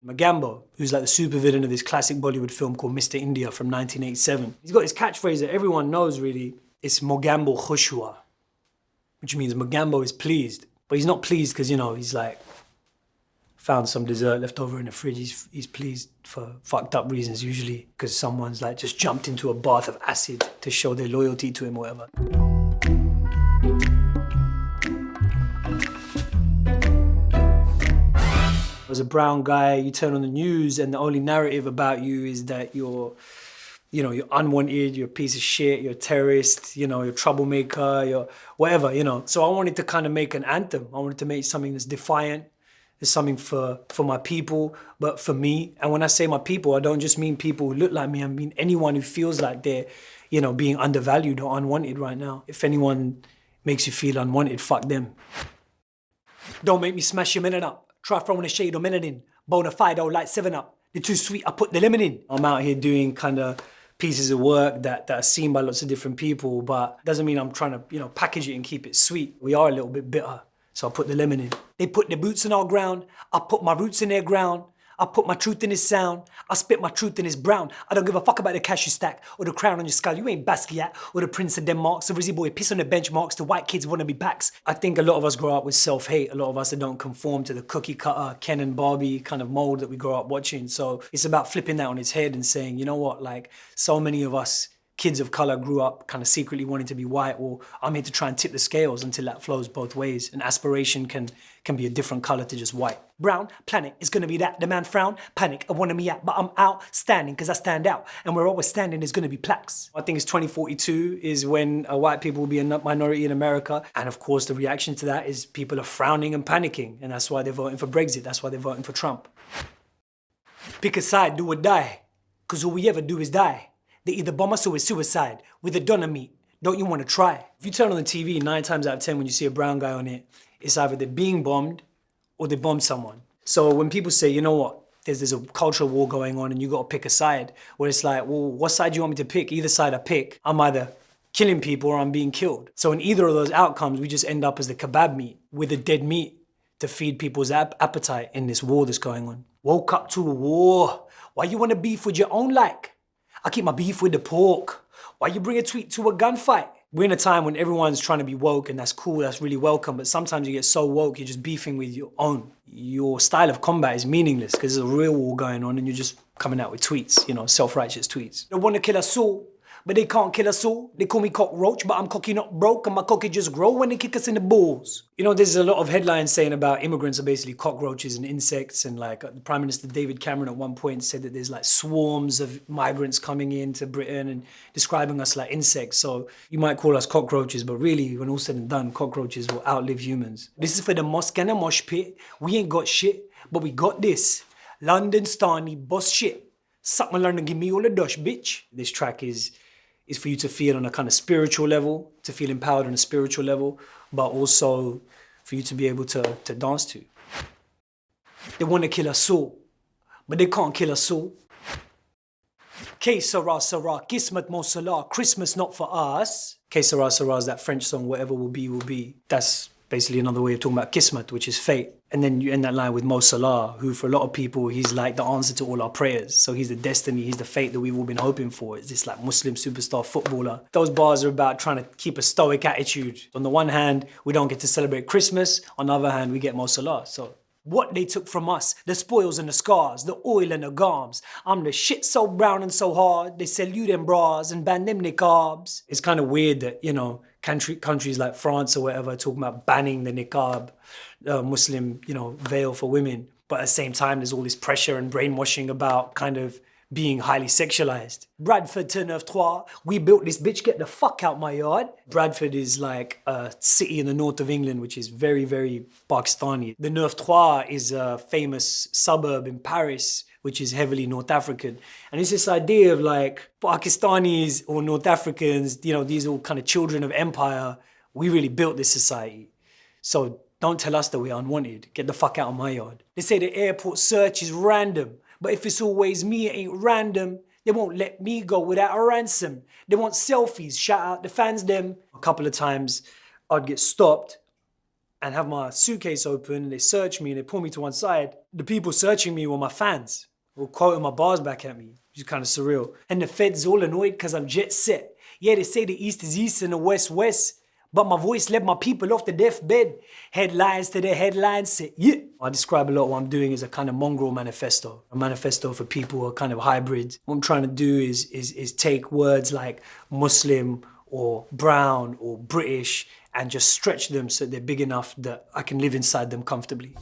Mogambo, who's like the supervillain of this classic Bollywood film called Mr. India from 1987. He's got his catchphrase that everyone knows really. It's Mogambo khush hua, which means Mogambo is pleased. But he's not pleased because, you know, he's like found some dessert left over in the fridge. He's pleased for fucked up reasons, usually because someone's like just jumped into a bath of acid to show their loyalty to him or whatever. As a brown guy, you turn on the news and the only narrative about you is that you're unwanted, you're a piece of shit, you're a terrorist, you're a troublemaker, you're whatever, So I wanted to kind of make an anthem. I wanted to make something that's defiant. It's something for my people, but for me. And when I say my people, I don't just mean people who look like me. I mean anyone who feels like they're, being undervalued or unwanted right now. If anyone makes you feel unwanted, fuck them. Don't make me smash your melon up. Try throwing a shade of melanin. Bona fide, like 7-Up. They're too sweet, I put the lemon in. I'm out here doing kind of pieces of work that are seen by lots of different people, but doesn't mean I'm trying to, package it and keep it sweet. We are a little bit bitter, so I put the lemon in. They put their boots in our ground. I put my roots in their ground. I put my truth in his sound. I spit my truth in his brown. I don't give a fuck about the cashew stack or the crown on your skull. You ain't Basquiat or the Prince of Denmark. So Rizzy boy, piss on the benchmarks. The white kids wanna be backs. I think a lot of us grow up with self-hate. A lot of us that don't conform to the cookie cutter, Ken and Barbie kind of mold that we grow up watching. So it's about flipping that on its head and saying, you know what, like so many of us kids of color grew up kind of secretly wanting to be white, or I'm here to try and tip the scales until that flows both ways. And aspiration can be a different color to just white. Brown, planet is gonna be that. The man frown, panic, I wanna me out, but I'm outstanding because I stand out. And where always standing is gonna be plaques. I think it's 2042 is when white people will be a minority in America. And of course, the reaction to that is people are frowning and panicking. And that's why they're voting for Brexit. That's why they're voting for Trump. Pick a side, do or die. Because all we ever do is die. They either bomb us or it's suicide. With a doner meat, don't you want to try? If you turn on the TV, 9 times out of 10 when you see a brown guy on it, it's either they're being bombed or they bombed someone. So when people say, you know what, there's a cultural war going on and you got to pick a side, where it's like, well, what side do you want me to pick? Either side I pick, I'm either killing people or I'm being killed. So in either of those outcomes, we just end up as the kebab meat with the dead meat to feed people's appetite in this war that's going on. Woke up to a war. Why you want to beef with your own like? I keep my beef with the pork. Why you bring a tweet to a gunfight? We're in a time when everyone's trying to be woke, and that's cool, that's really welcome, but sometimes you get so woke, you're just beefing with your own. Your style of combat is meaningless because there's a real war going on and you're just coming out with tweets, self-righteous tweets. They want to kill us all, but they can't kill us all. They call me cockroach, but I'm cocky not broke, and my cocky just grow when they kick us in the balls. There's a lot of headlines saying about immigrants are basically cockroaches and insects, and like Prime Minister David Cameron at one point said that there's like swarms of migrants coming into Britain and describing us like insects. So you might call us cockroaches, but really, when all's said and done, cockroaches will outlive humans. This is for the mosque and the mosh pit. We ain't got shit, but we got this. London Stani boss shit. Suck my London, give me all the dosh, bitch. This track is for you to feel on a kind of spiritual level, to feel empowered on a spiritual level, but also for you to be able to dance to. They want to kill us all, but they can't kill us all. K Sarah Sarah, Kismet Mo Salah, Christmas not for us. K Sarah Sarah is that French song, whatever will be, will be. That's basically another way of talking about Kismet, which is fate. And then you end that line with Mo Salah, who for a lot of people, he's like the answer to all our prayers. So he's the destiny, he's the fate that we've all been hoping for. It's this like Muslim superstar footballer. Those bars are about trying to keep a stoic attitude. On the one hand, we don't get to celebrate Christmas. On the other hand, we get Mo Salah. So what they took from us, the spoils and the scars, the oil and the garms. I'm the shit so brown and so hard, they sell you them bras and ban them niqabs. It's kind of weird that, countries like France or whatever are talking about banning the niqab, Muslim, veil for women. But at the same time, there's all this pressure and brainwashing about kind of being highly sexualized. Bradford to 9-3, we built this bitch, get the fuck out my yard. Bradford is like a city in the north of England, which is very, very Pakistani. The 9-3 is a famous suburb in Paris, which is heavily North African. And it's this idea of like Pakistanis or North Africans, these all kind of children of empire, we really built this society. So don't tell us that we're unwanted. Get the fuck out of my yard. They say the airport search is random, but if it's always me, it ain't random. They won't let me go without a ransom. They want selfies, shout out the fans them. A couple of times I'd get stopped and have my suitcase open and they search me and they pull me to one side, the people searching me were my fans, were quoting my bars back at me, which is kind of surreal. And the feds all annoyed because I'm jet set. Yeah, they say the East is East and the West West, but my voice led my people off the deathbed. Headlines to the headlines say, yeah. I describe a lot what I'm doing as a kind of mongrel manifesto. A manifesto for people who are kind of hybrids. What I'm trying to do is take words like Muslim or brown or British and just stretch them so they're big enough that I can live inside them comfortably.